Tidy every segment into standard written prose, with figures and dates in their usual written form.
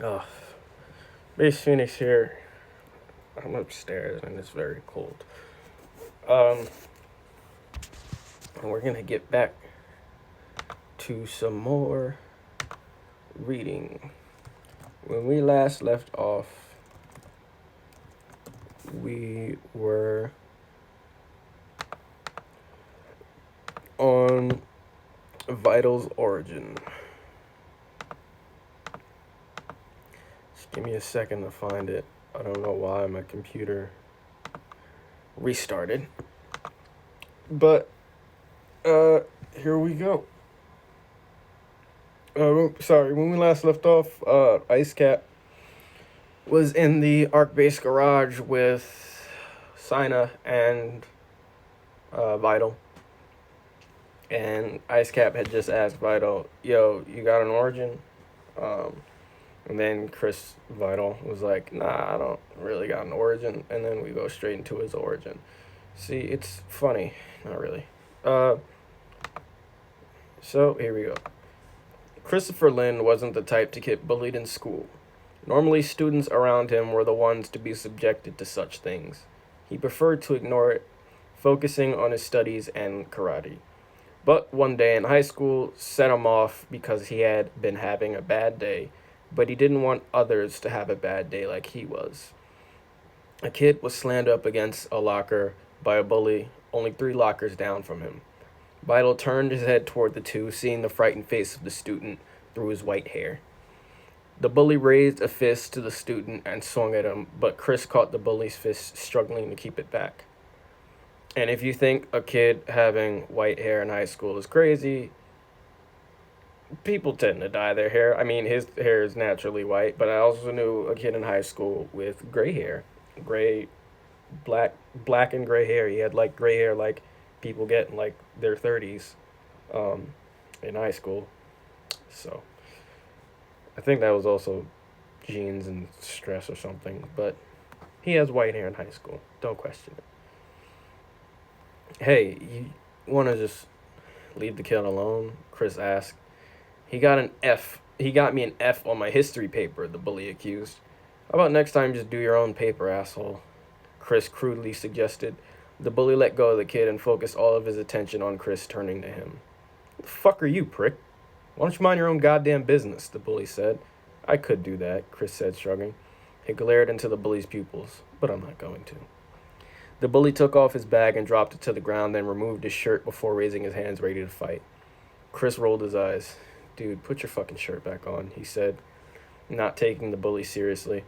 Oh, Base Phoenix here. I'm upstairs and it's very cold. Um, and we're gonna get back to some more reading. When we last left off, we were on Vital's origin. Just give me a second to find it. I don't know why my computer restarted. But, here we go. Sorry, when we last left off, Ice Cap was in the Arc Base garage with Sina and Vital. And Ice Cap had just asked Vital, "Yo, you got an origin?" Um, and then Chris Vital was like, "Nah, I don't really got an origin." And then we go straight into his origin. See, it's funny, not really. Uh, so here we go. Christopher Lynn wasn't the type to get bullied in school. Normally, students around him were the ones to be subjected to such things. He preferred to ignore it, focusing on his studies and karate. But one day in high school set him off because he had been having a bad day, but he didn't want others to have a bad day like he was. A kid was slammed up against a locker by a bully, only 3 lockers down from him. Vital turned his head toward the two, seeing the frightened face of the student through his white hair. The bully raised a fist to the student and swung at him, but Chris caught the bully's fist, struggling to keep it back. And if you think a kid having white hair in high school is crazy, people tend to dye their hair. I mean, his hair is naturally white, but I also knew a kid in high school with gray hair, gray, black and gray hair. He had like gray hair like people get in like their 30s, um, in high school. So I think that was also genes and stress or something. But he has white hair in high school. Don't question it. Hey, you want to just leave the kid alone? Chris asked. He got an F. He got me an F on my history paper, the bully accused. How about next time just do your own paper, asshole? Chris crudely suggested. The bully let go of the kid and focused all of his attention on Chris, turning to him. "Who the fuck are you, prick? Why don't you mind your own goddamn business?" the bully said. "I could do that," Chris said, shrugging. He glared into the bully's pupils, "but I'm not going to." The bully took off his bag and dropped it to the ground, then removed his shirt before raising his hands ready to fight. Chris rolled his eyes. "Dude, put your fucking shirt back on," he said, not taking the bully seriously.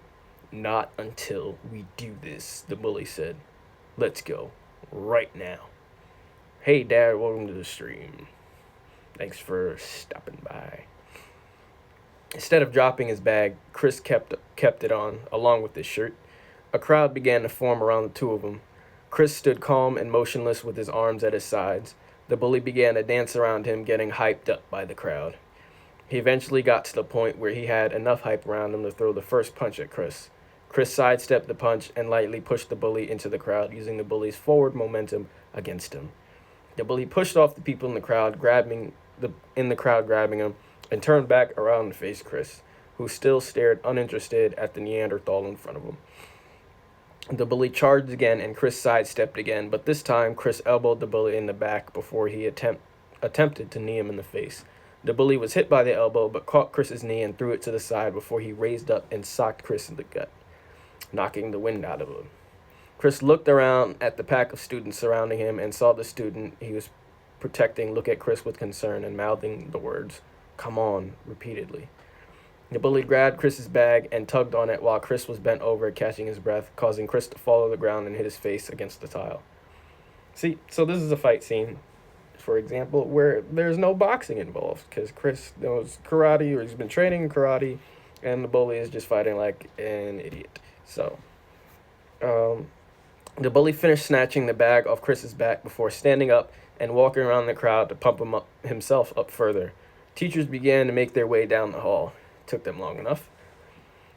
"Not until we do this," the bully said. "Let's go. Right now." "Hey, Dad, welcome to the stream. Thanks for stopping by." Instead of dropping his bag, Chris kept it on, along with his shirt. A crowd began to form around the two of them. Chris stood calm and motionless with his arms at his sides. The bully began to dance around him, getting hyped up by the crowd. He eventually got to the point where he had enough hype around him to throw the first punch at Chris. Chris sidestepped the punch and lightly pushed the bully into the crowd, using the bully's forward momentum against him. The bully pushed off the people in the crowd grabbing him, and turned back around to face Chris, who still stared uninterested at the Neanderthal in front of him. The bully charged again, and Chris sidestepped again, but this time Chris elbowed the bully in the back before he attempted to knee him in the face. The bully was hit by the elbow, but caught Chris's knee and threw it to the side before he raised up and socked Chris in the gut, knocking the wind out of him. Chris looked around at the pack of students surrounding him and saw the student he was protecting look at Chris with concern and mouthing the words, "Come on," repeatedly. The bully grabbed Chris's bag and tugged on it while Chris was bent over, catching his breath, causing Chris to fall to the ground and hit his face against the tile. See, so this is a fight scene, for example, where there's no boxing involved because Chris knows karate or he's been training in karate, and the bully is just fighting like an idiot. So, um, the bully finished snatching the bag off Chris's back before standing up and walking around the crowd to pump himself up further. Teachers began to make their way down the hall. It took them long enough.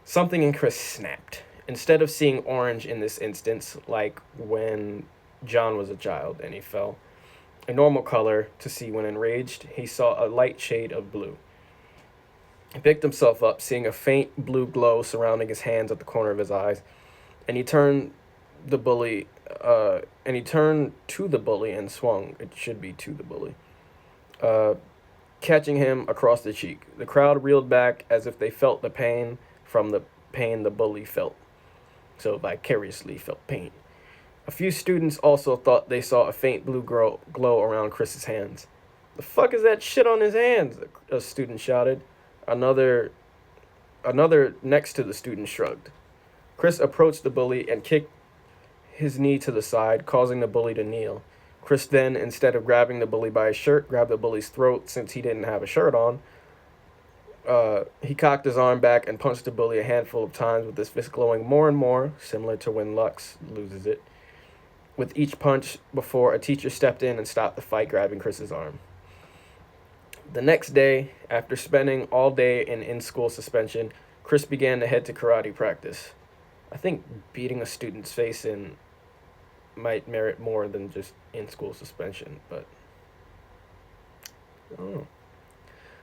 Something in Chris snapped. Instead of seeing orange in this instance, like when John was a child and he fell, a normal color to see when enraged, he saw a light shade of blue. He picked himself up, seeing a faint blue glow surrounding his hands at the corner of his eyes, and he turned the bully, and he turned to the bully and swung. It should be to the bully, uh, catching him across the cheek. The crowd reeled back as if they felt the pain from the pain the bully felt, so vicariously felt pain. A few students also thought they saw a faint blue glow around Chris's hands. The fuck is that shit on his hands? A student shouted. Another another next to the student shrugged. Chris approached the bully and kicked his knee to the side, causing the bully to kneel. Chris then, instead of grabbing the bully by his shirt, grabbed the bully's throat since he didn't have a shirt on. He cocked his arm back and punched the bully a handful of times with his fist glowing more and more, similar to when Lux loses it, with each punch before a teacher stepped in and stopped the fight, grabbing Chris's arm. The next day, after spending all day in in-school suspension, Chris began to head to karate practice. I think beating a student's face in might merit more than just in-school suspension, but I don't know.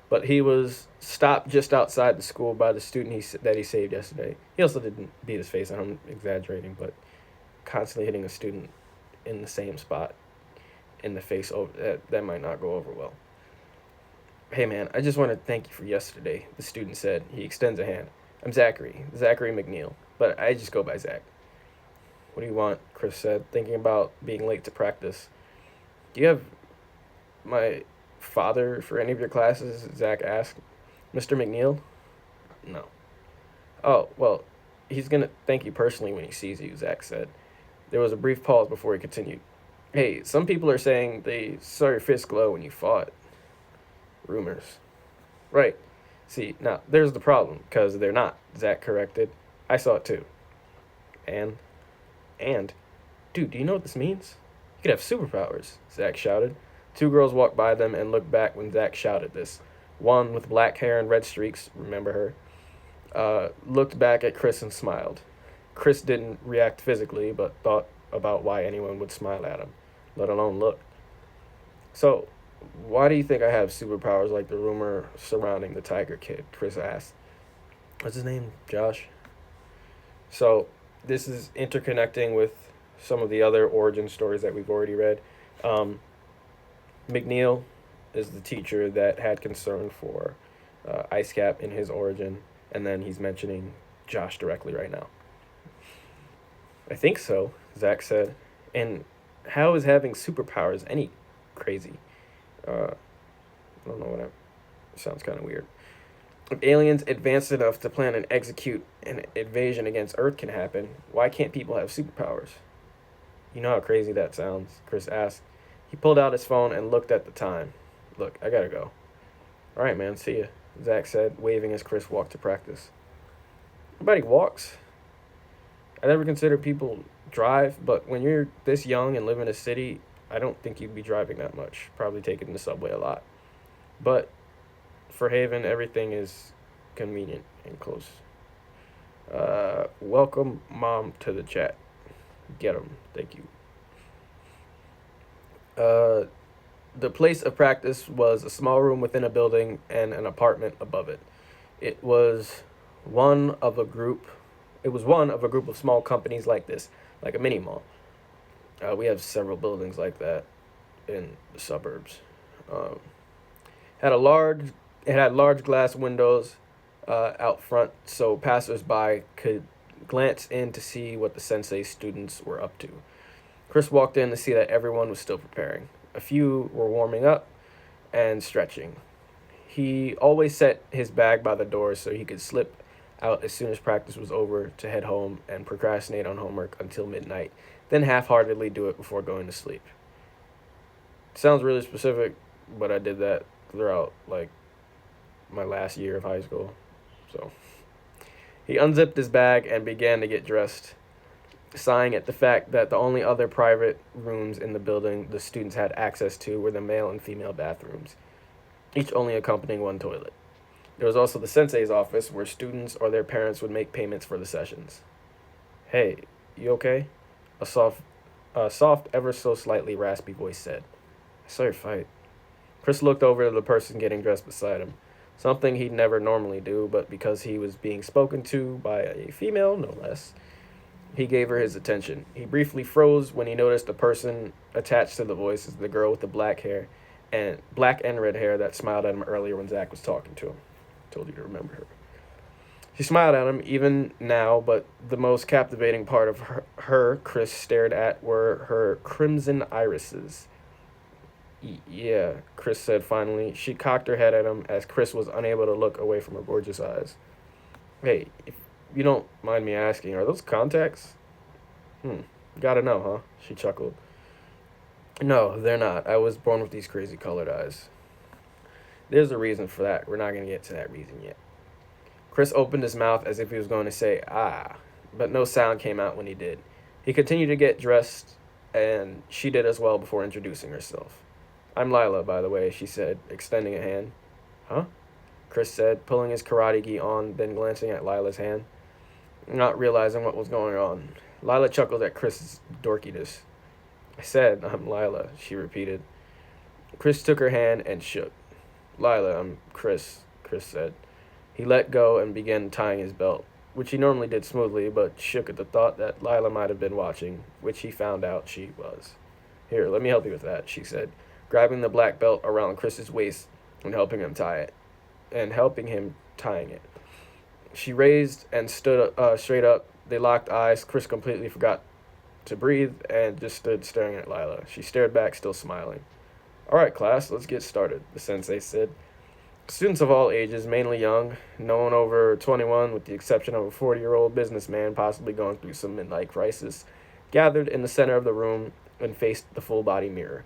But he was stopped just outside the school by the student that he saved yesterday. He also didn't beat his face. I'm exaggerating, but constantly hitting a student in the same spot in the face, that might not go over well. Hey man, I just want to thank you for yesterday, the student said. He extends a hand. I'm Zachary McNeil, but I just go by Zach. What do you want? Chris said, thinking about being late to practice. Do you have my father for any of your classes? Zach asked. Mr. McNeil? No. Oh, well, he's going to thank you personally when he sees you, Zach said. There was a brief pause before he continued. Hey, some people are saying they saw your fist glow when you fought. Rumors. Right. See, now, there's the problem, because they're not, Zach corrected. I saw it too. And? Dude, do you know what this means? You could have superpowers, Zach shouted. Two girls walked by them and looked back when Zach shouted this. One, with black hair and red streaks, remember her, looked back at Chris and smiled. Chris didn't react physically, but thought about why anyone would smile at him, let alone look. So, why do you think I have superpowers like the rumor surrounding the Tiger Kid? Chris asked. What's his name? Josh? So, this is interconnecting with some of the other origin stories that we've already read. McNeil is the teacher that had concern for Ice Cap in his origin, and then he's mentioning Josh directly right now. I think so, Zach said. And how is having superpowers any crazy? I don't know what sounds kind of weird. If aliens advanced enough to plan and execute an invasion against Earth can happen, why can't people have superpowers? You know how crazy that sounds, Chris asked. He pulled out his phone and looked at the time. Look, I gotta go. All right, man, see ya, Zach said, waving as Chris walked to practice. Nobody walks. I never considered people drive, but when you're this young and live in a city, I don't think you'd be driving that much. Probably taking the subway a lot. But for Haven, everything is convenient and close. Welcome, Mom, to the chat. Get 'em. Thank you. The place of practice was a small room within a building and an apartment above it. It was one of a group. It was one of a group of small companies like this, like a mini mall. We have several buildings like that in the suburbs. It had large glass windows out front, so passersby could glance in to see what the sensei students were up to. Chris walked in to see that everyone was still preparing. A few were warming up and stretching. He always set his bag by the door so he could slip out as soon as practice was over to head home and procrastinate on homework until midnight, then half-heartedly do it before going to sleep. Sounds really specific, but I did that throughout, like, my last year of high school. So he unzipped his bag and began to get dressed, sighing at the fact that the only other private rooms in the building the students had access to were the male and female bathrooms, each only accompanying one toilet. There was also the sensei's office where students or their parents would make payments for the sessions. Hey, you okay? A soft, ever so slightly raspy voice said. I saw your fight. Chris looked over to the person getting dressed beside him. something he'd never normally do, but because he was being spoken to by a female, no less, he gave her his attention. He briefly froze when he noticed the person attached to the voice is the girl with the black and red hair that smiled at him earlier when Zach was talking to him. Told you to remember her. She smiled at him even now, but the most captivating part of Chris stared at were her crimson irises. Yeah, Chris said finally. She cocked her head at him as Chris was unable to look away from her gorgeous eyes. Hey, if you don't mind me asking, are those contacts? Gotta know, huh? She chuckled. No, they're not. I was born with these crazy colored eyes. There's a reason for that. We're not gonna get to that reason yet. Chris opened his mouth as if he was going to say, ah, but no sound came out when he did. He continued to get dressed, and she did as well before introducing herself. I'm Lila, by the way, she said, extending a hand. Huh? Chris said, pulling his karate gi on, then glancing at Lila's hand, not realizing what was going on. Lila chuckled at Chris's dorkiness. I said, I'm Lila, she repeated. Chris took her hand and shook. Lila, I'm Chris said. He let go and began tying his belt, which he normally did smoothly, but shook at the thought that Lila might have been watching, which he found out she was. Here, let me help you with that, she said, grabbing the black belt around Chris's waist and helping him tying it. She raised and stood straight up. They locked eyes. Chris completely forgot to breathe and just stood staring at Lila. She stared back, still smiling. All right, class, let's get started, the sensei said. Students of all ages, mainly young, no one over 21 with the exception of a 40-year-old businessman possibly going through some midlife crisis, gathered in the center of the room and faced the full-body mirror.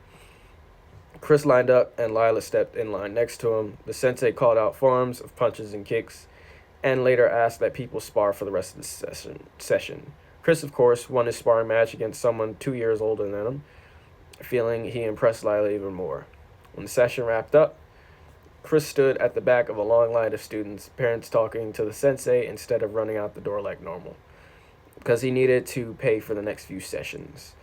Chris lined up and Lila stepped in line next to him. The sensei called out forms of punches and kicks and later asked that people spar for the rest of the session. Chris, of course, won his sparring match against someone 2 years older than him, feeling he impressed Lila even more. When the session wrapped up, Chris stood at the back of a long line of students, parents talking to the sensei instead of running out the door like normal, because he needed to pay for the next few sessions.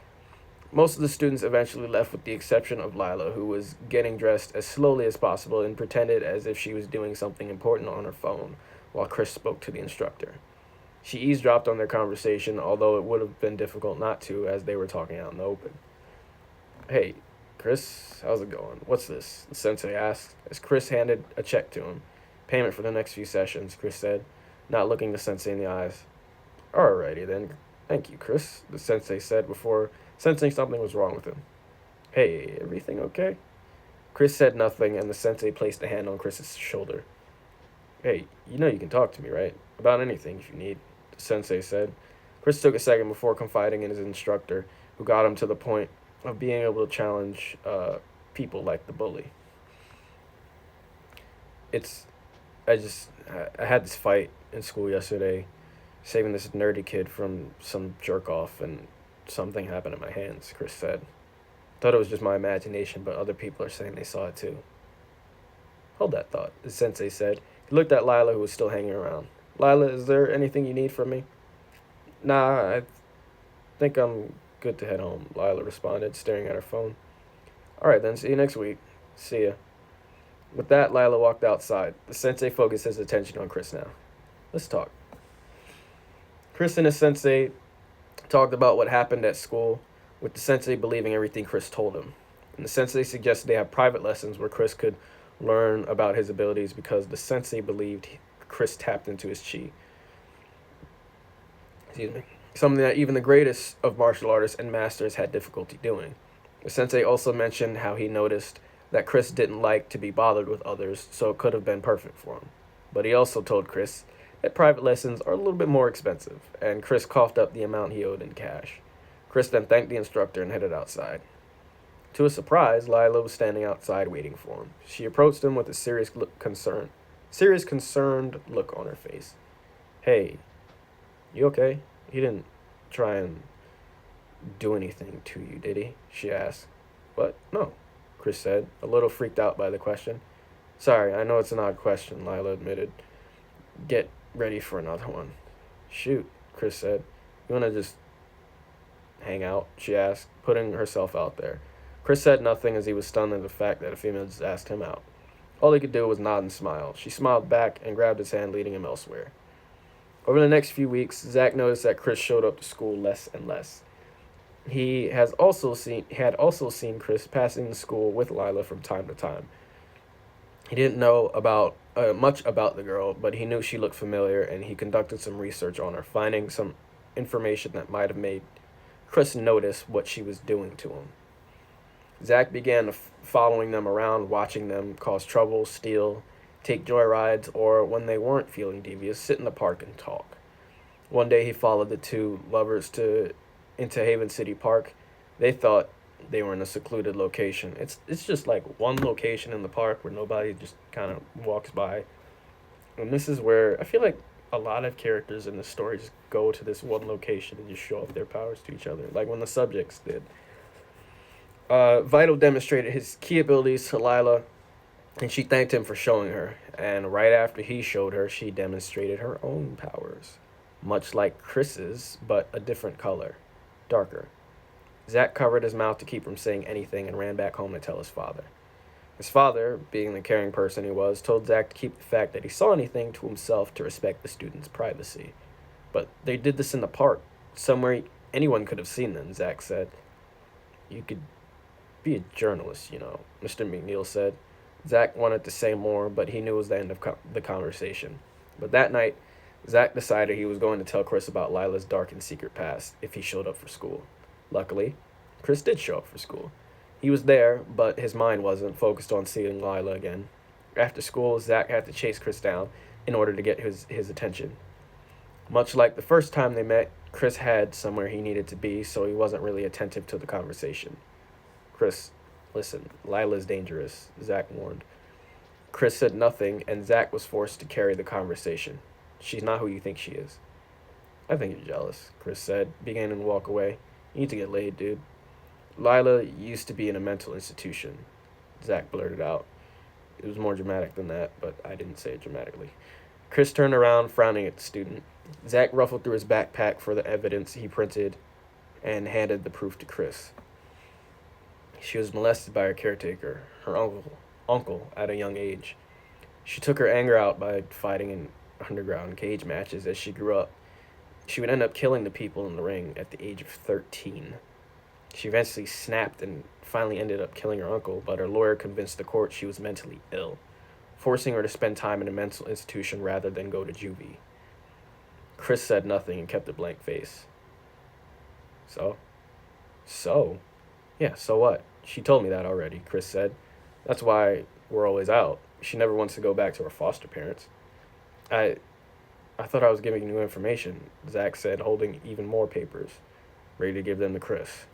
Most of the students eventually left with the exception of Lila, who was getting dressed as slowly as possible and pretended as if she was doing something important on her phone while Chris spoke to the instructor. She eavesdropped on their conversation, although it would have been difficult not to as they were talking out in the open. Hey, Chris, how's it going? What's this? The sensei asked as Chris handed a check to him. Payment for the next few sessions, Chris said, not looking the sensei in the eyes. Alrighty then. Thank you, Chris, the sensei said before sensing something was wrong with him. Hey, everything okay? Chris said nothing, and the sensei placed a hand on Chris's shoulder. Hey, you know you can talk to me, right? About anything if you need, the sensei said. Chris took a second before confiding in his instructor, who got him to the point of being able to challenge people like the bully. I had this fight in school yesterday, saving this nerdy kid from some jerk off, and something happened in my hands, Chris said. Thought it was just my imagination, but other people are saying they saw it too. Hold that thought, the sensei said. He looked at Lila, who was still hanging around. Lila, is there anything you need from me? Nah, I think I'm good to head home, Lila responded, staring at her phone. All right, then, see you next week. See ya. With that, Lila walked outside. The sensei focused his attention on Chris now. Let's talk. Chris and his sensei talked about what happened at school, with the sensei believing everything Chris told him. And the sensei suggested they have private lessons where Chris could learn about his abilities because the sensei believed Chris tapped into his chi. Excuse me. Something that even the greatest of martial artists and masters had difficulty doing. The sensei also mentioned how he noticed that Chris didn't like to be bothered with others, so it could have been perfect for him. But he also told Chris that private lessons are a little bit more expensive, and Chris coughed up the amount he owed in cash. Chris then thanked the instructor and headed outside. To his surprise, Lila was standing outside waiting for him. She approached him with a serious concerned look on her face. Hey, you okay? He didn't try and do anything to you, did he? She asked. What? No, Chris said, a little freaked out by the question. Sorry, I know it's an odd question, Lila admitted. Get ready for another one. Shoot, Chris said. You want to just hang out? She asked, putting herself out there. Chris said nothing as he was stunned at the fact that a female just asked him out. All he could do was nod and smile. She smiled back and grabbed his hand, leading him elsewhere. Over the next few weeks, Zach noticed that Chris showed up to school less and less. He had also seen Chris passing the school with Lila from time to time. He didn't know about much about the girl, but he knew she looked familiar, and he conducted some research on her, finding some information that might have made Chris notice what she was doing to him. Zach began following them around, watching them cause trouble, steal, take joyrides, or when they weren't feeling devious, sit in the park and talk. One day he followed the two lovers into Haven City Park. They thought they were in a secluded location. It's just like one location in the park where nobody just kind of walks by. And this is where I feel like a lot of characters in the story just go to this one location and just show off their powers to each other, like when the subjects did. Vital demonstrated his key abilities to Lila, and she thanked him for showing her. And right after he showed her, she demonstrated her own powers, much like Chris's, but a different color, darker. Zach covered his mouth to keep from saying anything and ran back home to tell his father. His father, being the caring person he was, told Zach to keep the fact that he saw anything to himself to respect the student's privacy. But they did this in the park, somewhere anyone could have seen them, Zach said. You could be a journalist, Mr. McNeil said. Zach wanted to say more, but he knew it was the end of the conversation. But that night, Zach decided he was going to tell Chris about Lila's dark and secret past if he showed up for school. Luckily, Chris did show up for school. He was there, but his mind wasn't focused on seeing Lila again. After school, Zach had to chase Chris down in order to get his attention. Much like the first time they met, Chris had somewhere he needed to be, so he wasn't really attentive to the conversation. Chris, listen, Lila's dangerous, Zach warned. Chris said nothing, and Zach was forced to carry the conversation. She's not who you think she is. I think you're jealous, Chris said, beginning to walk away. You need to get laid, dude. Lila used to be in a mental institution, Zach blurted out. It was more dramatic than that, but I didn't say it dramatically. Chris turned around, frowning at the student. Zach ruffled through his backpack for the evidence he printed and handed the proof to Chris. She was molested by her caretaker, her uncle, at a young age. She took her anger out by fighting in underground cage matches as she grew up. She would end up killing the people in the ring at the age of 13. She eventually snapped and finally ended up killing her uncle, but her lawyer convinced the court she was mentally ill, forcing her to spend time in a mental institution rather than go to juvie. Chris said nothing and kept a blank face. So? Yeah, so what? She told me that already, Chris said. That's why we're always out. She never wants to go back to her foster parents. I thought I was giving you new information, Zach said, holding even more papers, ready to give them to Chris.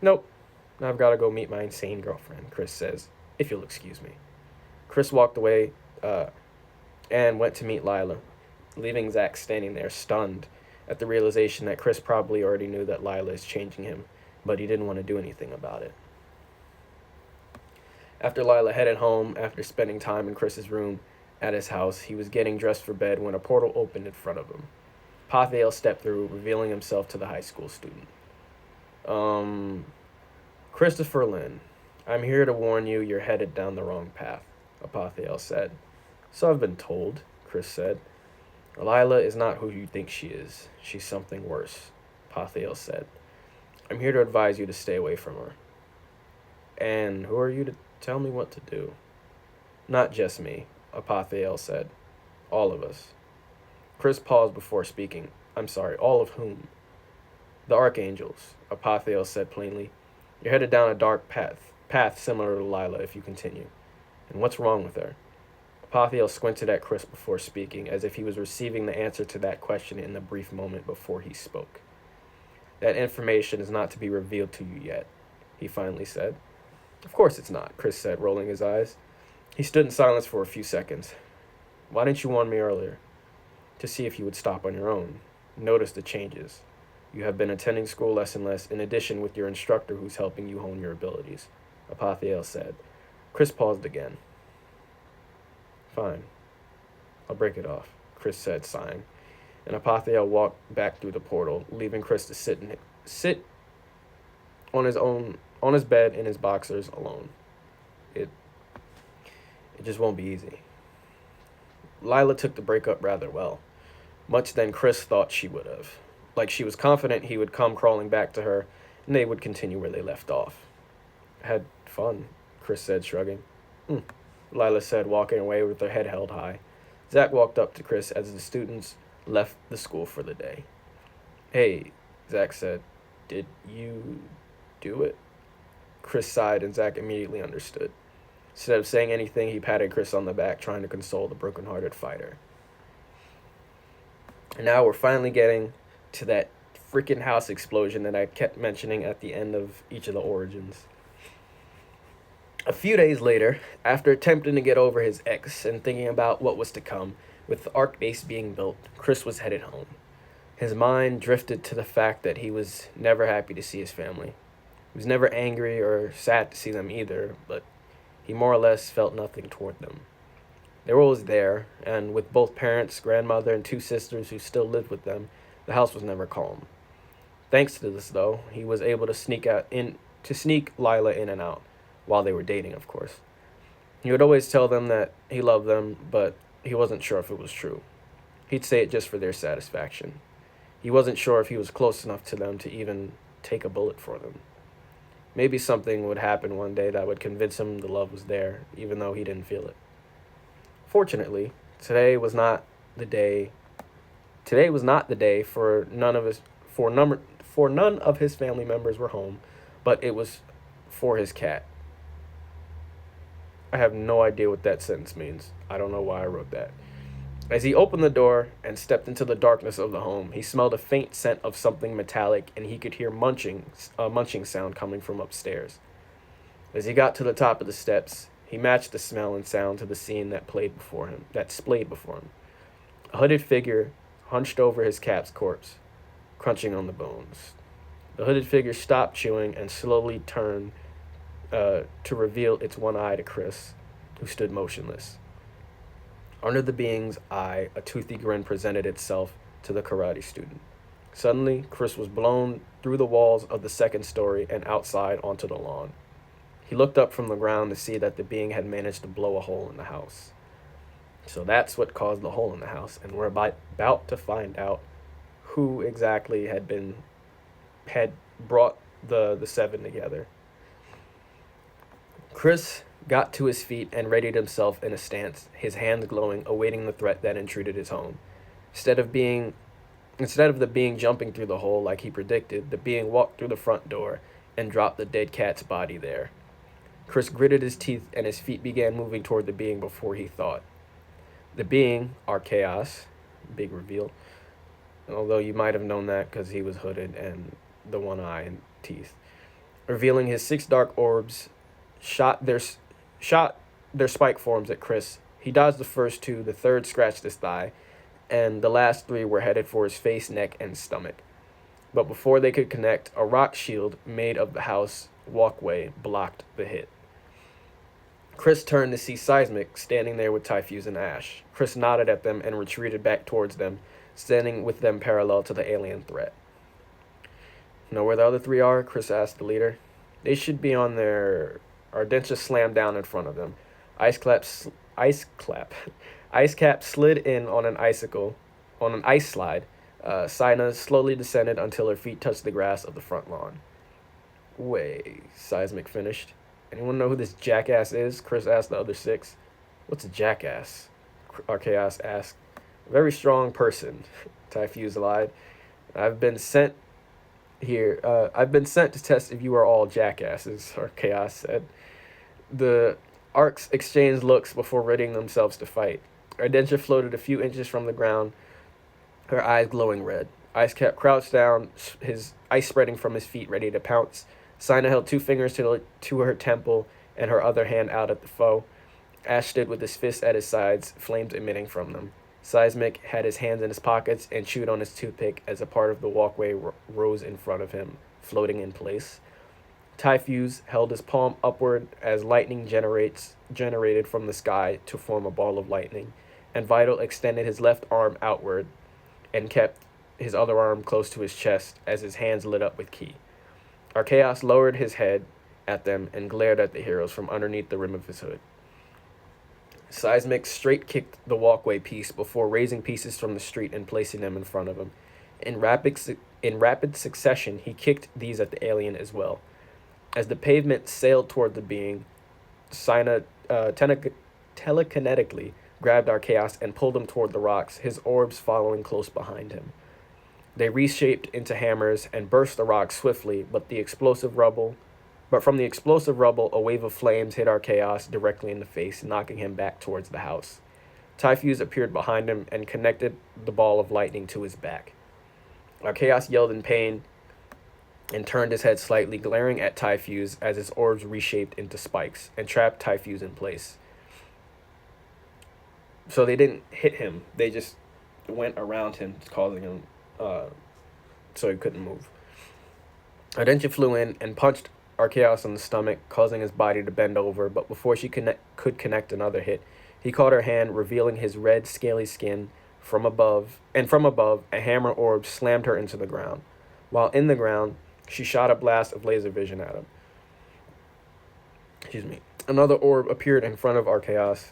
Nope. I've got to go meet my insane girlfriend, Chris says, if you'll excuse me. Chris walked away and went to meet Lila, leaving Zach standing there stunned at the realization that Chris probably already knew that Lila is changing him, but he didn't want to do anything about it. After Lila headed home, after spending time in Chris's room at his house, he was getting dressed for bed when a portal opened in front of him. Pathiel stepped through, revealing himself to the high school student. Christopher Lynn, I'm here to warn you you're headed down the wrong path, Pathiel said. So I've been told, Chris said. Lila is not who you think she is. She's something worse, Pathiel said. I'm here to advise you to stay away from her. And who are you to tell me what to do? Not just me, Pathiel said. All of us. Chris paused before speaking. I'm sorry, all of whom? The Archangels, Pathiel said plainly. You're headed down a dark path similar to Lila if you continue. And what's wrong with her? Pathiel squinted at Chris before speaking, as if he was receiving the answer to that question in the brief moment before he spoke. That information is not to be revealed to you yet, he finally said. Of course it's not, Chris said, rolling his eyes. He stood in silence for a few seconds. Why didn't you warn me earlier? To see if you would stop on your own. Notice the changes. You have been attending school less and less, in addition with your instructor who's helping you hone your abilities, Pathiel said. Chris paused again. Fine. I'll break it off, Chris said, sighing. And Pathiel walked back through the portal, leaving Chris to sit on his bed in his boxers alone. It just won't be easy. Lila took the breakup rather well, much than Chris thought she would have. Like she was confident he would come crawling back to her and they would continue where they left off. Had fun, Chris said, shrugging. Hmm, Lila said, walking away with her head held high. Zach walked up to Chris as the students left the school for the day. Hey, Zach said, did you do it? Chris sighed and Zach immediately understood. Instead of saying anything, he patted Chris on the back, trying to console the broken-hearted fighter. And now we're finally getting to that freaking house explosion that I kept mentioning at the end of each of the origins. A few days later, after attempting to get over his ex and thinking about what was to come, with the Ark base being built, Chris was headed home. His mind drifted to the fact that he was never happy to see his family. He was never angry or sad to see them either, but he more or less felt nothing toward them. They were always there, and with both parents, grandmother, and two sisters who still lived with them, the house was never calm. Thanks to this, though, he was able to sneak Lila in and out, while they were dating, of course. He would always tell them that he loved them, but he wasn't sure if it was true. He'd say it just for their satisfaction. He wasn't sure if he was close enough to them to even take a bullet for them. Maybe something would happen one day that would convince him the love was there, even though he didn't feel it. Fortunately, today was not the day for none of his family members were home, but it was for his cat. I have no idea what that sentence means. I don't know why I wrote that. As he opened the door and stepped into the darkness of the home, he smelled a faint scent of something metallic, and he could hear a munching sound coming from upstairs. As he got to the top of the steps, he matched the smell and sound to the scene that splayed before him. A hooded figure hunched over his cat's corpse, crunching on the bones. The hooded figure stopped chewing and slowly turned to reveal its one eye to Chris, who stood motionless. Under the being's eye, a toothy grin presented itself to the karate student. Suddenly, Chris was blown through the walls of the second story and outside onto the lawn. He looked up from the ground to see that the being had managed to blow a hole in the house. So that's what caused the hole in the house, and we're about to find out who exactly had brought the seven together. Chris got to his feet and readied himself in a stance, his hands glowing, awaiting the threat that intruded his home. Instead of the being jumping through the hole like he predicted, the being walked through the front door and dropped the dead cat's body there. Chris gritted his teeth and his feet began moving toward the being before he thought. The being, Archaos, big reveal, although you might have known that because he was hooded and the one eye and teeth, revealing his 6 dark orbs, shot their spike forms at Chris. He dodged the first 2, the third scratched his thigh, and the last 3 were headed for his face, neck, and stomach. But before they could connect, a rock shield made of the house walkway blocked the hit. Chris turned to see Seismic standing there with Typhus and Ash. Chris nodded at them and retreated back towards them, standing with them parallel to the alien threat. Know where the other 3 are? Chris asked the leader. They should be on their... Ardentia slammed down in front of them. Ice Cap slid in on an ice slide. Sina slowly descended until her feet touched the grass of the front lawn. Way, Seismic finished. Anyone know who this jackass is? Chris asked the other 6. What's a jackass? Archaos asked. A very strong person, Typhus lied. I've been sent to test if you are all jackasses, Archaos said. The Arcs exchanged looks before readying themselves to fight. Ardentia floated a few inches from the ground, her eyes glowing red. Icecap crouched down, his ice spreading from his feet, ready to pounce. Sina held 2 fingers to her temple and her other hand out at the foe. Ash stood with his fists at his sides, flames emitting from them. Seismic had his hands in his pockets and chewed on his toothpick as a part of the walkway rose in front of him, floating in place. Typhus held his palm upward as lightning generated from the sky to form a ball of lightning, and Vital extended his left arm outward and kept his other arm close to his chest as his hands lit up with ki. Archaos lowered his head at them and glared at the heroes from underneath the rim of his hood. Seismic straight kicked the walkway piece before raising pieces from the street and placing them in front of him. In rapid succession, he kicked these at the alien as well. As the pavement sailed toward the being, Sina telekinetically grabbed Archaeos and pulled him toward the rocks, his orbs following close behind him. They reshaped into hammers and burst the rocks swiftly, but from the explosive rubble, a wave of flames hit Archaeos directly in the face, knocking him back towards the house. Typhus appeared behind him and connected the ball of lightning to his back. Archaeos yelled in pain and turned his head slightly, glaring at Typhus as his orbs reshaped into spikes and trapped Typhus in place. So they didn't hit him, they just went around him, causing him so he couldn't move. Ardentia flew in and punched Archaeos in the stomach, causing his body to bend over, but before she could connect another hit, he caught her hand, revealing his red, scaly skin from above, a hammer orb slammed her into the ground. While in the ground, she shot a blast of laser vision at him. Another orb appeared in front of Archaeos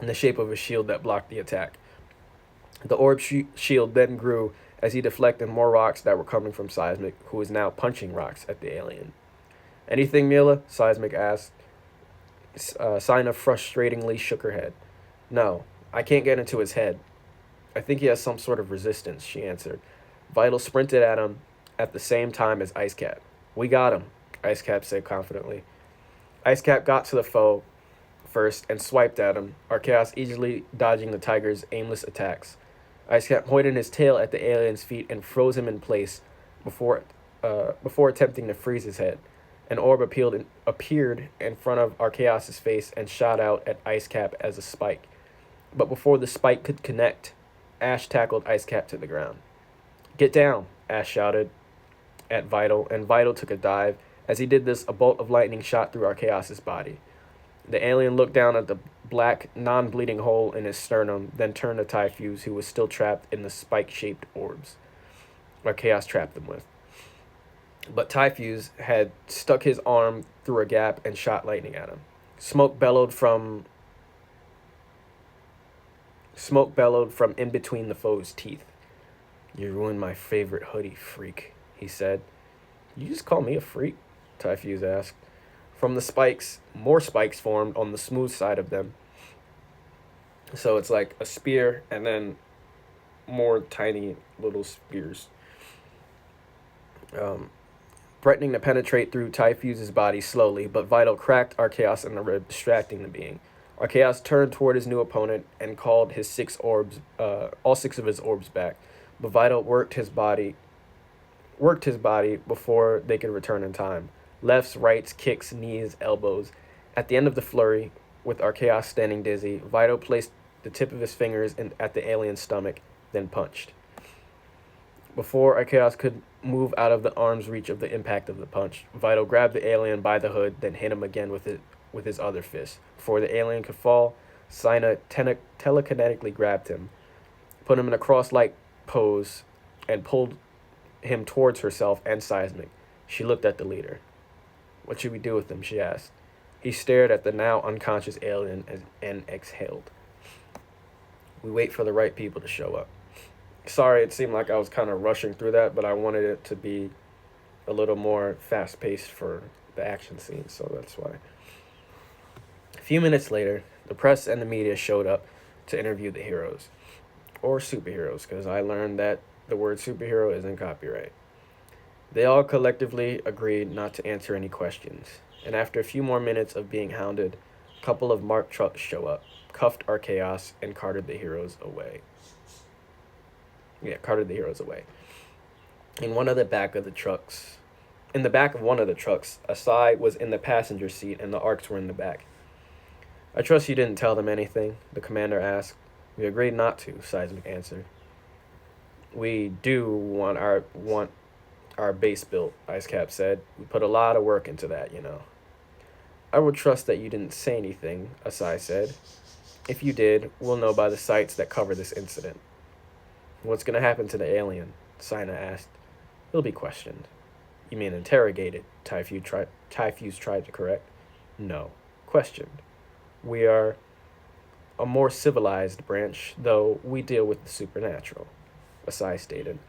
in the shape of a shield that blocked the attack. The orb shield then grew as he deflected more rocks that were coming from Seismic, who was now punching rocks at the alien. "Anything, Mila?" Seismic asked. Sina frustratingly shook her head. "No, I can't get into his head. I think he has some sort of resistance," she answered. Vital sprinted at him at the same time as Icecap. "We got him," Icecap said confidently. Icecap got to the foe first and swiped at him, Archaeos easily dodging the tiger's aimless attacks. Icecap pointed his tail at the alien's feet and froze him in place before attempting to freeze his head. An orb appeared in front of Archaeos' face and shot out at Icecap as a spike. But before the spike could connect, Ash tackled Icecap to the ground. "Get down," Ash shouted at Vital, and Vital took a dive. As he did this, a bolt of lightning shot through Archaeos' body. The alien looked down at the black, non-bleeding hole in his sternum, then turned to Typhus, who was still trapped in the spike-shaped orbs Archaeos trapped them with. But Typhus had stuck his arm through a gap and shot lightning at him. Smoke bellowed from in between the foe's teeth. "You ruined my favorite hoodie, freak," he said. "You just call me a freak?" Typhus asked. From the spikes, more spikes formed on the smooth side of them. So it's like a spear and then more tiny little spears. Threatening to penetrate through Typhus' body slowly, but Vital cracked Archaeos in the rib, distracting the being. Archaeos turned toward his new opponent and called his all six of his orbs back, but Vital worked his body before they could return in time. Lefts, rights, kicks, knees, elbows. At the end of the flurry, with Archaeos standing dizzy, Vital placed the tip of his fingers at the alien's stomach, then punched. Before Archaeos could move out of the arm's reach of the impact of the punch, Vital grabbed the alien by the hood, then hit him again with his other fist. Before the alien could fall, Sina telekinetically grabbed him, put him in a cross-like pose, and pulled him towards herself and Seismic. She looked at the leader. "What should we do with him?" she asked. He stared at the now unconscious alien and exhaled. "We wait for the right people to show up." Sorry, it seemed like I was kind of rushing through that, but I wanted it to be a little more fast-paced for the action scenes, so that's why. A few minutes later, the press and the media showed up to interview the heroes. Or superheroes, because I learned that the word superhero isn't copyright. They all collectively agreed not to answer any questions, and after a few more minutes of being hounded, a couple of marked trucks show up, cuffed Archaeos, and carted the heroes away. In the back of one of the trucks, Asai was in the passenger seat and the Arcs were in the back. "I trust you didn't tell them anything?" the commander asked. "We agreed not to," Seismic answered. "We do want our base built," Icecap said. "We put a lot of work into that, you know." "I would trust that you didn't say anything," Asai said. "If you did, we'll know by the sites that cover this incident." "What's going to happen to the alien?" Sina asked. "He'll be questioned." "You mean interrogated?" Typhus tried to correct. "No, questioned. We are a more civilized branch, though we deal with the supernatural, Asai stated.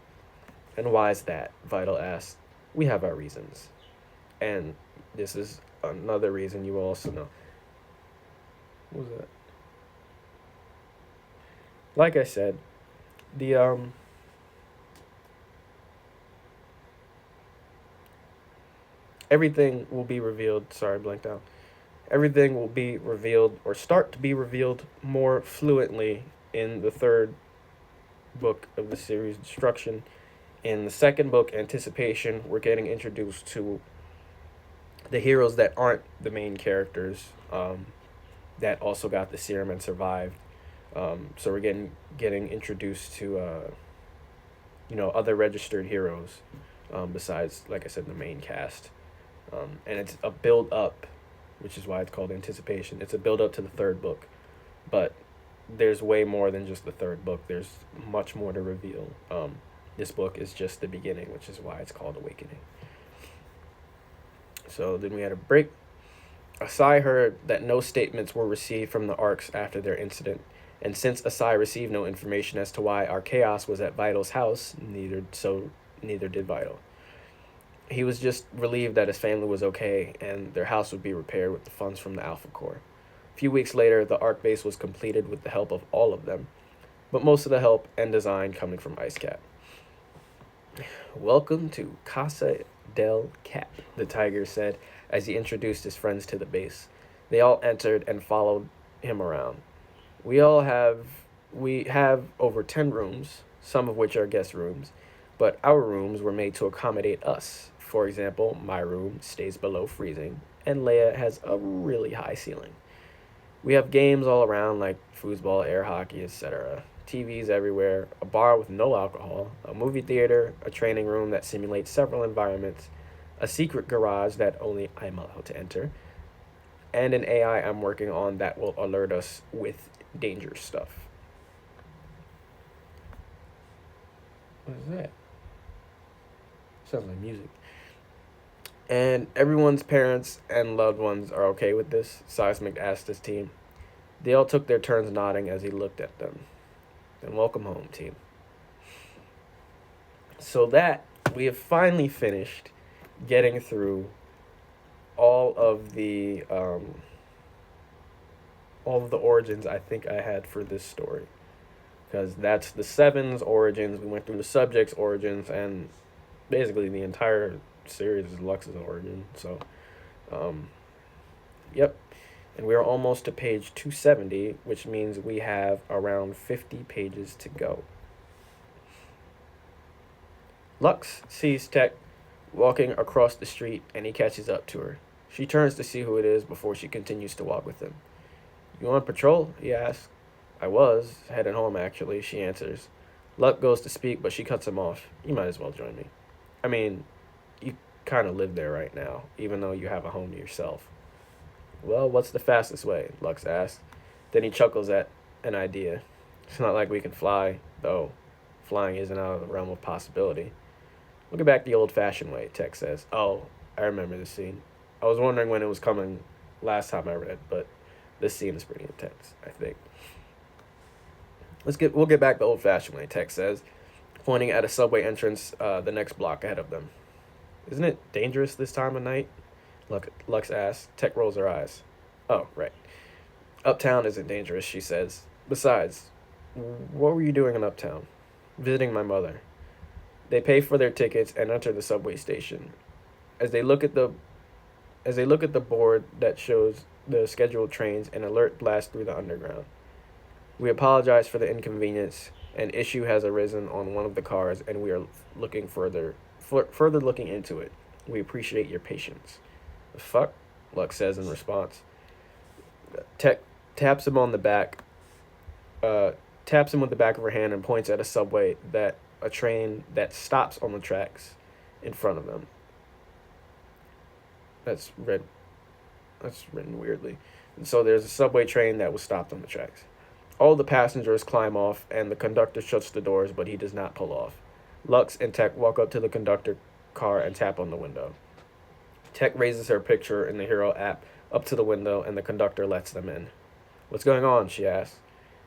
And why is that? Vital asked. We have our reasons. And this is another reason you also know. What was that? Like I said, the everything will be revealed. Sorry, I blanked out. Everything will be revealed or start to be revealed more fluently in the third book of the series, Destruction. In the second book, Anticipation, we're getting introduced to the heroes that aren't the main characters, that also got the serum and survived. So we're getting introduced to other registered heroes, besides, like I said, the main cast. And it's a build up, which is why it's called Anticipation. It's a build up to the third book, but there's way more than just the third book. There's much more to reveal. This book is just the beginning, which is why it's called Awakening. So then we had a break. Asai heard that no statements were received from the Arcs after their incident, and since Asai received no information as to why Archaeos was at Vital's house, neither did Vital. He was just relieved that his family was okay and their house would be repaired with the funds from the Alpha Core. A few weeks later, the Arc base was completed with the help of all of them, but most of the help and design coming from IceCap. Welcome to Casa del Cap, the Tiger said as he introduced his friends to the base. They all entered and followed him around. We have over 10 rooms, some of which are guest rooms, but our rooms were made to accommodate us. For example, my room stays below freezing, and Leia has a really high ceiling. We have games all around like foosball, air hockey, etc. TVs everywhere, a bar with no alcohol, a movie theater, a training room that simulates several environments, a secret garage that only I'm allowed to enter, and an AI I'm working on that will alert us with dangerous stuff. What is that? Sounds like music. And everyone's parents and loved ones are okay with this, Seismic asked his team. They all took their turns nodding as he looked at them. Then welcome home, team. So that, we have finally finished getting through all of the origins I think I had for this story. Because that's the Seven's origins. We went through the Subject's origins, and basically the entire series is Lux's origin. So, yep. And we're almost to page 270, which means we have around 50 pages to go. Lux sees Tech walking across the street, and he catches up to her. She turns to see who it is before she continues to walk with him. You on patrol? He asks. I was, heading home actually, she answers. Luck goes to speak, but she cuts him off. You might as well join me. I mean, you kind of live there right now, even though you have a home to yourself. Well, what's the fastest way? Lux asks. Then he chuckles at an idea. It's not like we can fly, though. Flying isn't out of the realm of possibility. We'll get back the old-fashioned way, Tech says. Oh, I remember this scene. I was wondering when it was coming last time I read, but this scene is pretty intense, I think. We'll get back the old-fashioned way, Tech says, pointing at a subway entrance the next block ahead of them. Isn't it dangerous this time of night? Lux asks. Tech rolls her eyes. Oh, right. Uptown isn't dangerous, she says. Besides, what were you doing in Uptown? Visiting my mother. They pay for their tickets and enter the subway station. As they look at the board that shows the scheduled trains, an alert blasts through the underground. We apologize for the inconvenience. An issue has arisen on one of the cars, and we are looking further looking into it. We appreciate your patience. The fuck? Lux says in response. Tech taps him on the back. Taps him with the back of her hand and points at a train that stops on the tracks in front of them. That's written weirdly. And so there's a subway train that was stopped on the tracks. All the passengers climb off, and the conductor shuts the doors, but he does not pull off. Lux and Tech walk up to the conductor car and tap on the window. Tech raises her picture in the Hero app up to the window, and the conductor lets them in. "What's going on?" she asks.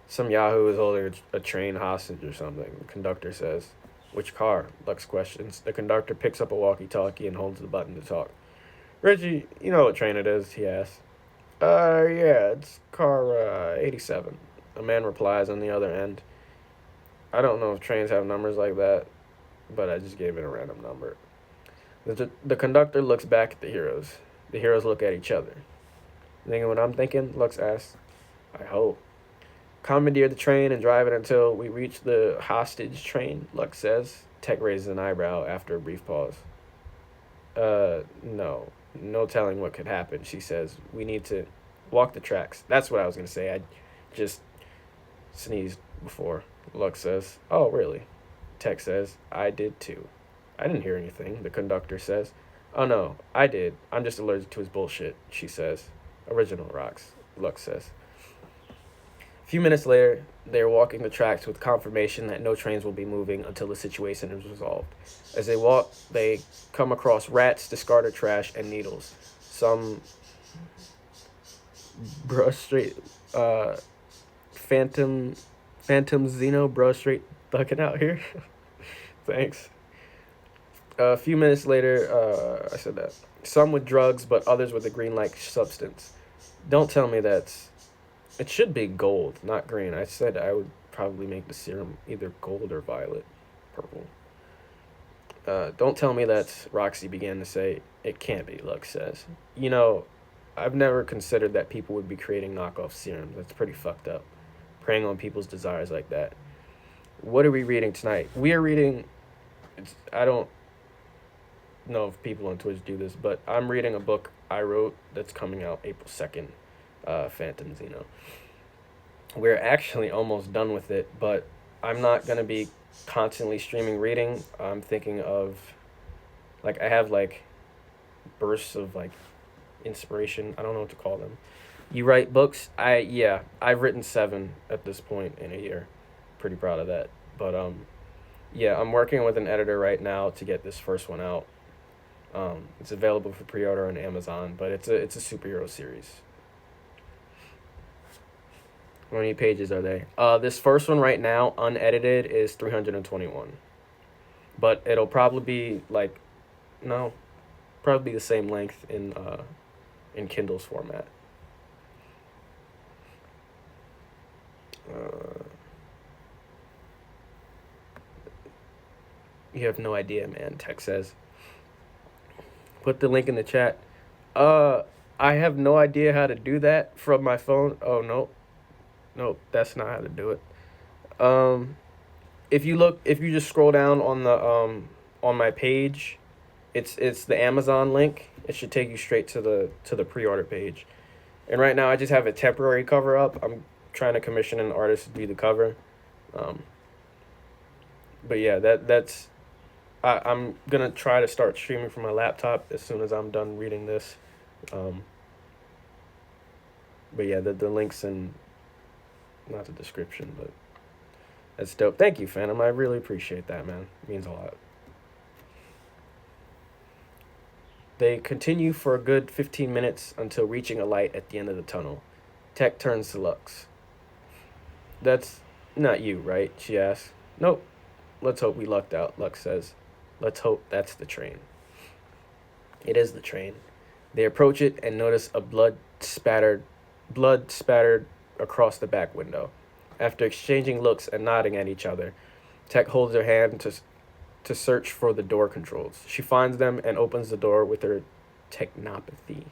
"Some yahoo is holding a train hostage or something," the conductor says. "Which car?" Lux questions. The conductor picks up a walkie-talkie and holds the button to talk. "Reggie, you know what train it is?" he asks. Yeah, it's car 87. A man replies on the other end. "I don't know if trains have numbers like that, but I just gave it a random number." The conductor looks back at the heroes. The heroes look at each other. "Thinking what I'm thinking?" Lux asks. "I hope." "Commandeer the train and drive it until we reach the hostage train," Lux says. Tech raises an eyebrow after a brief pause. No. No telling what could happen," she says. "We need to walk the tracks." That's what I was going to say. I just sneezed before. Lux says. "Oh, really?" Tech says. "I did too." "I didn't hear anything," the conductor says. "Oh, no, I did. I'm just allergic to his bullshit," she says. "Original rocks," Lux says. A few minutes later, they are walking the tracks with confirmation that no trains will be moving until the situation is resolved. As they walk, they come across rats, discarded trash, and needles. Some brush straight, phantom Xeno brush straight thugging out here. Thanks. A few minutes later, I said that. Some with drugs, but others with a green-like substance. Don't tell me that's... It should be gold, not green. I said I would probably make the serum either gold or violet. Purple. Don't tell me that's... Roxy began to say. "It can't be," Lux says. "You know, I've never considered that people would be creating knockoff serums. That's pretty fucked up. Preying on people's desires like that." "What are we reading tonight?" We are reading... I don't know if people on Twitch do this, but I'm reading a book I wrote that's coming out April 2nd, Phantom Xeno. We're actually almost done with it, but I'm not going to be constantly streaming reading. I'm thinking of, like, I have, like, bursts of, like, inspiration. I don't know what to call them. You write books? I've written 7 at this point in a year. Pretty proud of that. But, yeah, I'm working with an editor right now to get this first one out. It's available for pre-order on Amazon, but it's a superhero series. How many pages are they? This first one right now, unedited, is 321. But it'll probably be probably the same length in Kindle's format. You have no idea, man, Tech says. Put the link in the chat. I have no idea how to do that from my phone. Oh, no, that's not how to do it. If you just scroll down on the on my page, it's the Amazon link. It should take you straight to the pre-order page. And right now I just have a temporary cover up. I'm trying to commission an artist to do the cover. But yeah, that's I'm gonna try to start streaming from my laptop as soon as I'm done reading this. But yeah, the links in, not the description, but that's dope. Thank you, Phantom. I really appreciate that, man. It means a lot. They continue for a good 15 minutes until reaching a light at the end of the tunnel. Tech turns to Lux. "That's not you, right?" she asks. "Nope. Let's hope we lucked out," Lux says. "Let's hope that's the train." It is the train. They approach it and notice a blood spattered across the back window. After exchanging looks and nodding at each other, Tech holds her hand to search for the door controls. She finds them and opens the door with her technopathy.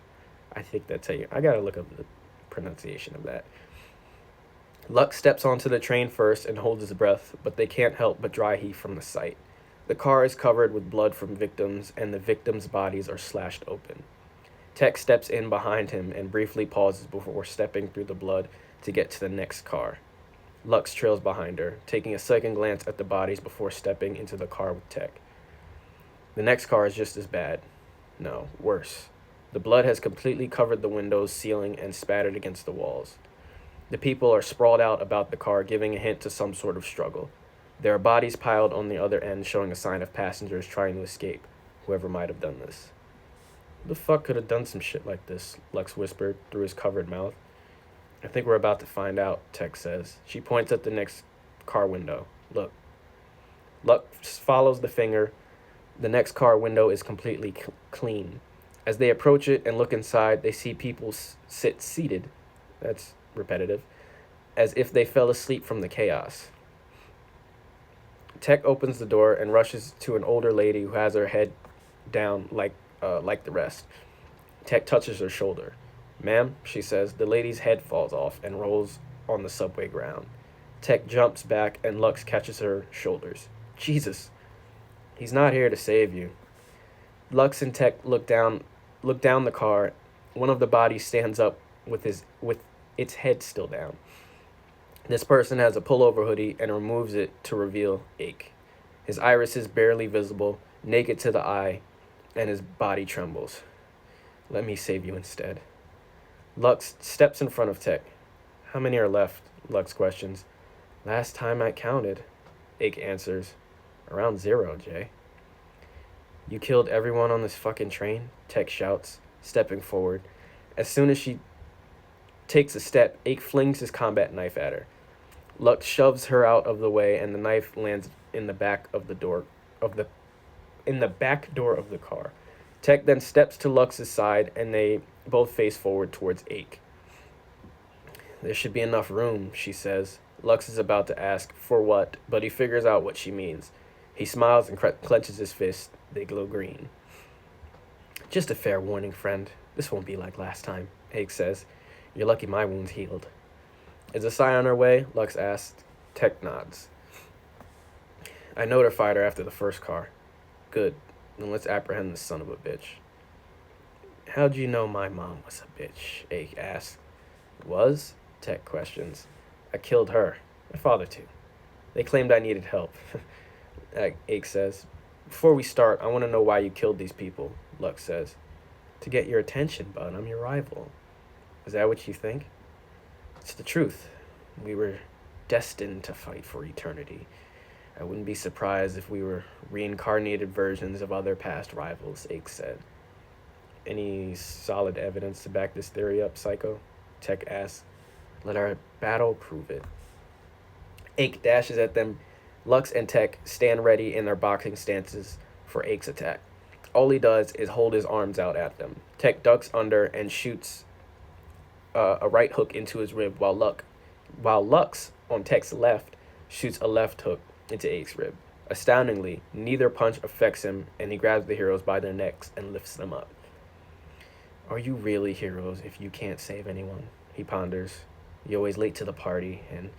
I think that's how you... I gotta look up the pronunciation of that. Lux steps onto the train first and holds his breath, but they can't help but dry heave from the sight. The car is covered with blood from victims, and the victims' bodies are slashed open. Tech steps in behind him and briefly pauses before stepping through the blood to get to the next car. Lux trails behind her, taking a second glance at the bodies before stepping into the car with Tech. The next car is just as bad. No, worse. The blood has completely covered the windows, ceiling, and spattered against the walls. The people are sprawled out about the car, giving a hint to some sort of struggle. There are bodies piled on the other end, showing a sign of passengers trying to escape, whoever might have done this. "Who the fuck could have done some shit like this?" Lux whispered through his covered mouth. I think we're about to find out, Tech says. She points at the next car window. Look. Lux follows the finger. The next car window is completely clean. As they approach it and look inside, they see people sit seated. That's repetitive. As if they fell asleep from the chaos. Tech opens the door and rushes to an older lady who has her head down like the rest. Tech touches her shoulder. Ma'am, she says. The lady's head falls off and rolls on the subway ground. Tech jumps back and Lux catches her shoulders. Jesus, he's not here to save you. Lux and Tech look down the car. One of the bodies stands up with its head still down. This person has a pullover hoodie and removes it to reveal Ake. His iris is barely visible, naked to the eye, and his body trembles. Let me save you instead. Lux steps in front of Tech. How many are left? Lux questions. Last time I counted, Ake answers. Around 0, Jay. You killed everyone on this fucking train? Tech shouts, stepping forward. As soon as she takes a step, Ake flings his combat knife at her. Lux shoves her out of the way, and the knife lands in the back of the door in the back door of the car. Tech then steps to Lux's side, and they both face forward towards Ake. There should be enough room, she says. Lux is about to ask for what, but he figures out what she means. He smiles and clenches his fist. They glow green. Just a fair warning, friend. This won't be like last time, Ake says. You're lucky my wound's healed. Is a sign on her way? Lux asks. Tech nods. I notified her after the first car. Good. Then let's apprehend this son of a bitch. How'd you know my mom was a bitch? Ake asks. Was? Tech questions. I killed her. My father too. They claimed I needed help. Ake says. Before we start, I want to know why you killed these people, Lux says. To get your attention, bud. I'm your rival. Is that what you think? It's the truth. We were destined to fight for eternity. I wouldn't be surprised if we were reincarnated versions of other past rivals, Ake said. Any solid evidence to back this theory up, Psycho? Tech asks. Let our battle prove it. Ake dashes at them. Lux and Tech stand ready in their boxing stances for Ake's attack. All he does is hold his arms out at them. Tech ducks under and shoots a right hook into his rib, while Lux, on Tech's left, shoots a left hook into Ake's rib. Astoundingly, neither punch affects him, and he grabs the heroes by their necks and lifts them up. Are you really heroes if you can't save anyone? He ponders. You're always late to the party, and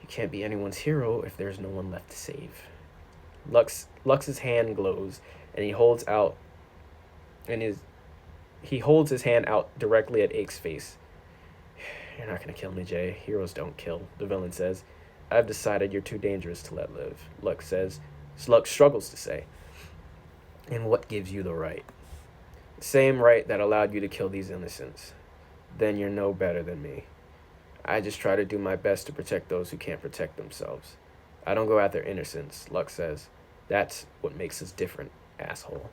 you can't be anyone's hero if there's no one left to save. Lux's hand glows, and he holds his hand out directly at Ake's face. You're not gonna kill me, Jay. Heroes don't kill, the villain says. I've decided you're too dangerous to let live, Lux says. Lux struggles to say. And what gives you the right? The same right that allowed you to kill these innocents. Then you're no better than me. I just try to do my best to protect those who can't protect themselves. I don't go after innocents, Lux says. That's what makes us different, asshole.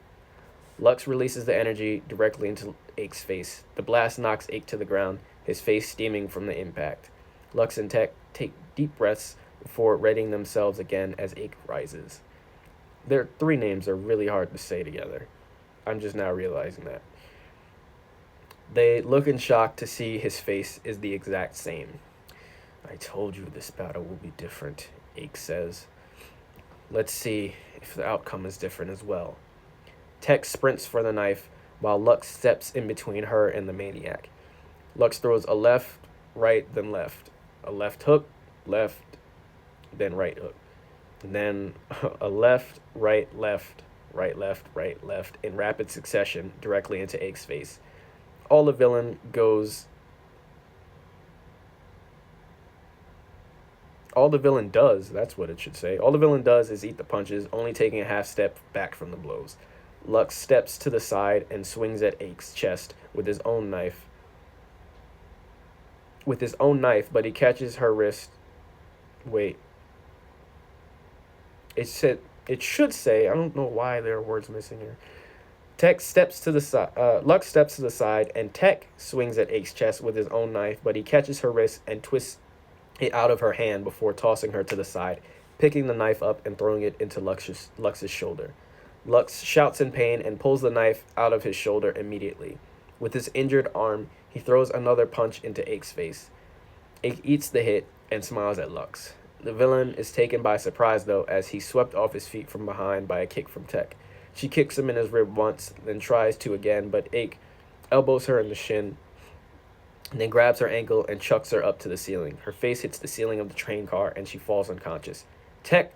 Lux releases the energy directly into Ake's face. The blast knocks Ake to the ground, his face steaming from the impact. Lux and Tech take deep breaths before readying themselves again as Ake rises. Their 3 names are really hard to say together. I'm just now realizing that. They look in shock to see his face is the exact same. I told you this battle will be different, Ake says. Let's see if the outcome is different as well. Tech sprints for the knife, while Lux steps in between her and the maniac. Lux throws a left, right, then left. A left hook, left, then right hook. Then a left, right, left, right, left, right, left, in rapid succession directly into Ake's face. All the villain does, that's what it should say. All the villain does is eat the punches, only taking a half step back from the blows. Lux steps to the side and swings at Ake's chest with his own knife, but he catches her wrist. Wait. It should say, I don't know why there are words missing here. Tech steps to the side. Lux steps to the side, and Tech swings at Ake's chest with his own knife, but he catches her wrist and twists it out of her hand before tossing her to the side, picking the knife up and throwing it into Lux's shoulder. Lux shouts in pain and pulls the knife out of his shoulder immediately. With his injured arm, he throws another punch into Ake's face. Ake eats the hit and smiles at Lux. The villain is taken by surprise, though, as he's swept off his feet from behind by a kick from Tech. She kicks him in his rib once, then tries to again, but Ake elbows her in the shin, and then grabs her ankle and chucks her up to the ceiling. Her face hits the ceiling of the train car, and she falls unconscious. Tech,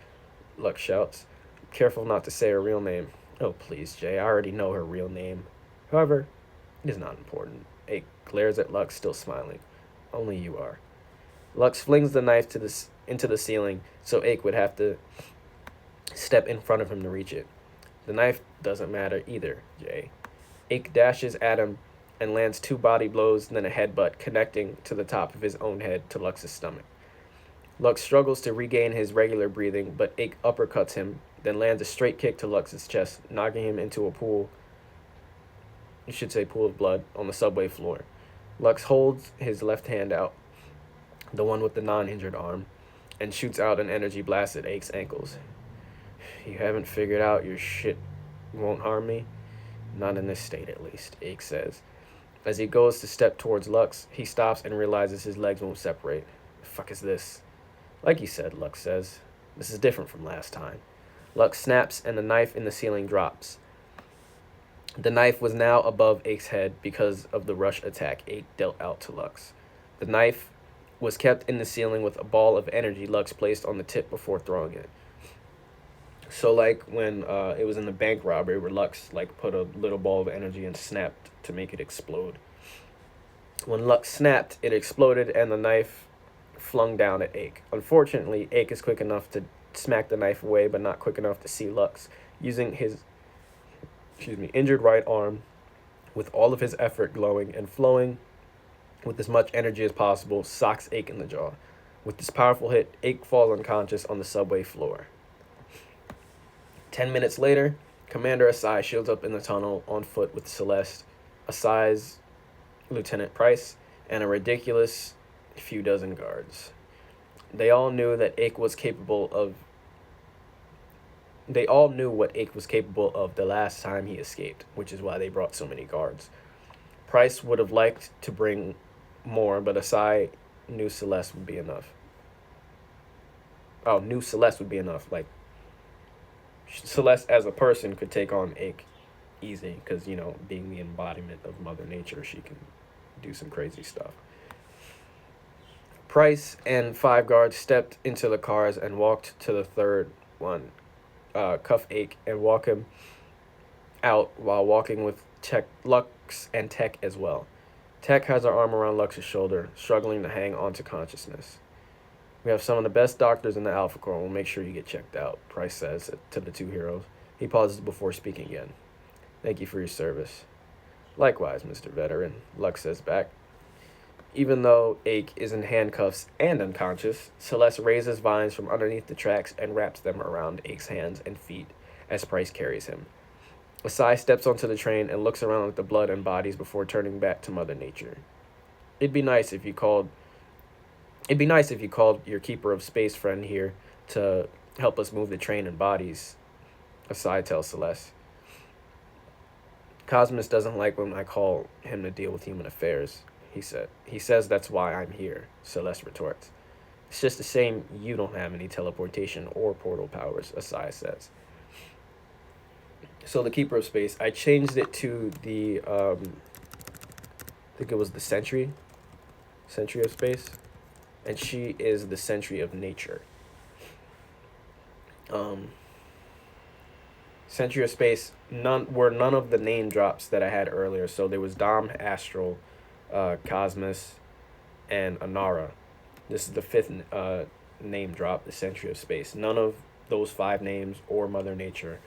Lux shouts, careful not to say her real name. Oh, please, Jay, I already know her real name. However, it is not important. Ake glares at Lux, still smiling. Only you are. Lux flings the knife into the ceiling, so Ake would have to step in front of him to reach it. The knife doesn't matter either, Jay. Ake dashes at him and lands 2 body blows, then a headbutt, connecting to the top of his own head to Lux's stomach. Lux struggles to regain his regular breathing, but Ake uppercuts him, then lands a straight kick to Lux's chest, knocking him into a pool of blood, on the subway floor. Lux holds his left hand out, the one with the non-injured arm, and shoots out an energy blast at Ake's ankles. You haven't figured out your shit won't harm me? Not in this state, at least, Ake says. As he goes to step towards Lux, he stops and realizes his legs won't separate. The fuck is this? Like you said, Lux says. This is different from last time. Lux snaps and the knife in the ceiling drops. The knife was now above Ake's head because of the rush attack Ake dealt out to Lux. The knife was kept in the ceiling with a ball of energy Lux placed on the tip before throwing it. So like when it was in the bank robbery where Lux like put a little ball of energy and snapped to make it explode. When Lux snapped, it exploded and the knife flung down at Ake. Unfortunately, Ake is quick enough to smack the knife away, but not quick enough to see Lux. Using his injured right arm, with all of his effort glowing and flowing with as much energy as possible, socks Ake in the jaw. With this powerful hit, Ake falls unconscious on the subway floor. 10 minutes later, Commander Asai shields up in the tunnel on foot with Celeste, Asai's Lieutenant Price, and a ridiculous few dozen guards. They all knew what Ake was capable of the last time he escaped, which is why they brought so many guards. Price would have liked to bring more, but Asai knew Celeste would be enough. Like, Celeste as a person could take on Ake easy, because, being the embodiment of Mother Nature, she can do some crazy stuff. Price and 5 guards stepped into the cars and walked to the third one, cuff Ake, and walk him out while walking with Lux and Tech as well. Tech has her arm around Lux's shoulder, struggling to hang on to consciousness. We have some of the best doctors in the Alpha Corps. We'll make sure you get checked out, Price says to the 2 heroes. He pauses before speaking again. Thank you for your service. Likewise, Mr. Veteran, Lux says back. Even though Ake is in handcuffs and unconscious, Celeste raises vines from underneath the tracks and wraps them around Ake's hands and feet as Price carries him. Asai steps onto the train and looks around at the blood and bodies before turning back to Mother Nature. It'd be nice if you called your keeper of space friend here to help us move the train and bodies, Asai tells Celeste. Cosmos doesn't like when I call him to deal with human affairs, he said. He says that's why I'm here, Celeste retorts. It's just a shame you don't have any teleportation or portal powers, Asai says. So the Keeper of Space, I changed it to the, I think it was the Sentry of Space, and she is the Sentry of Nature. Sentry of Space, none of the name drops that I had earlier. So there was Dom, Astral, Cosmos, and Anara. This is the 5th name drop, the Sentry of Space. None of those 5 names or Mother Nature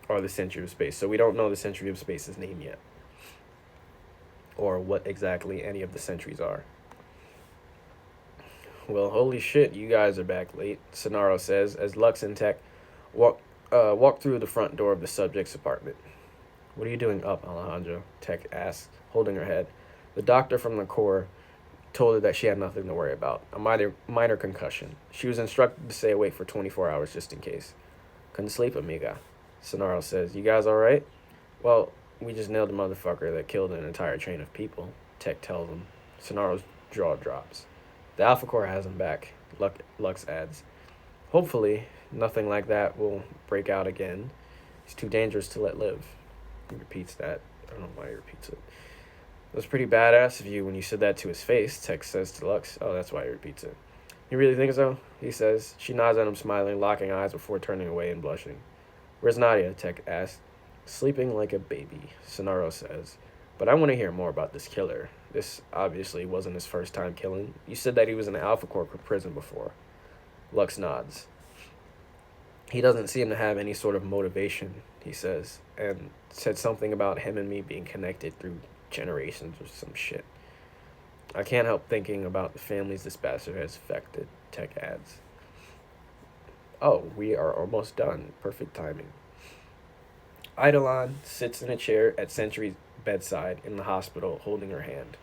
are the Sentry of Space. So we don't know the Sentry of Space's name yet, or what exactly any of the sentries are. Well, holy shit, you guys are back late, Sonaro says, as Lux and Tech walked through the front door of the subject's apartment. "What are you doing up, Alejandro?" Tech asked, holding her head. The doctor from the Corps told her that she had nothing to worry about, a minor concussion. She was instructed to stay awake for 24 hours just in case. "Couldn't sleep, amiga," Sonaro says. "You guys alright?" "Well, we just nailed the motherfucker that killed an entire train of people," Tech tells him. Sonaro's jaw drops. "The Alpha Corps has him back," Lux adds. "Hopefully, nothing like that will break out again. He's too dangerous to let live." He repeats that. I don't know why he repeats it. "It was pretty badass of you when you said that to his face," Tex says to Lux. Oh, that's why he repeats it. "You really think so?" he says. She nods at him, smiling, locking eyes before turning away and blushing. "Where's Nadia?" Tech asks. "Sleeping like a baby," Sonaro says. "But I want to hear more about this killer. This obviously wasn't his first time killing. You said that he was in the Alpha Corps prison before." Lux nods. "He doesn't seem to have any sort of motivation," he says, and said something about him and me being connected through generations or some shit. "I can't help thinking about the families this bastard has affected," Tech adds. "Oh, we are almost done. Perfect timing." Eidolon sits in a chair at Sentry's bedside in the hospital, holding her hand.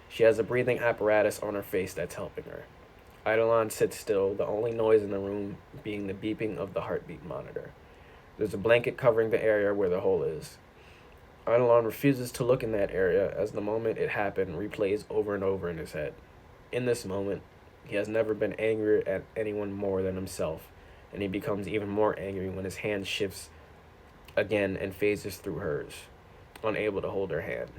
She has a breathing apparatus on her face that's helping her. Eidolon sits still, the only noise in the room being the beeping of the heartbeat monitor. There's a blanket covering the area where the hole is. Eidolon refuses to look in that area as the moment it happened replays over and over in his head. In this moment, he has never been angry at anyone more than himself, and he becomes even more angry when his hand shifts again and phases through hers, unable to hold her hand.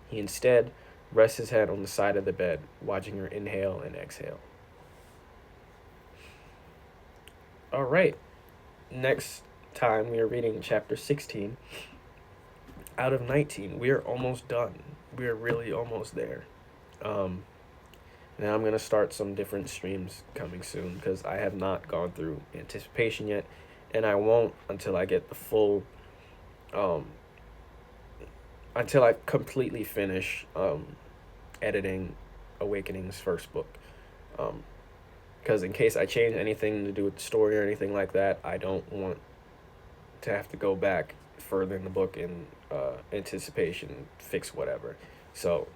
He instead rests his head on the side of the bed, watching her inhale and exhale. Alright, next time we are reading chapter 16 out of 19. We are almost done. We are really almost there. Now I'm going to start some different streams coming soon because I have not gone through Anticipation yet, and I won't until I get the full, until I completely finish editing Awakening's first book. Because in case I change anything to do with the story or anything like that, I don't want to have to go back further in the book in Anticipation, fix whatever. So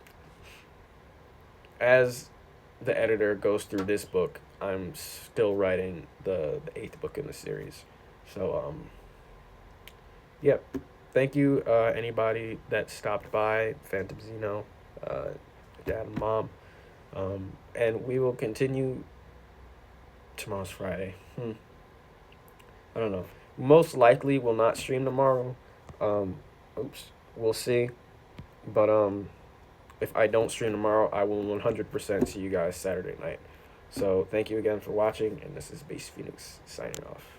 as the editor goes through this book, I'm still writing the 8th book in the series. So yep. Thank you anybody that stopped by, Phantom Zeno, Dad and Mom. And we will continue. Tomorrow's Friday. I don't know. Most likely will not stream tomorrow. We'll see. But if I don't stream tomorrow, I will 100% see you guys Saturday night. So thank you again for watching, and this is Base Phoenix signing off.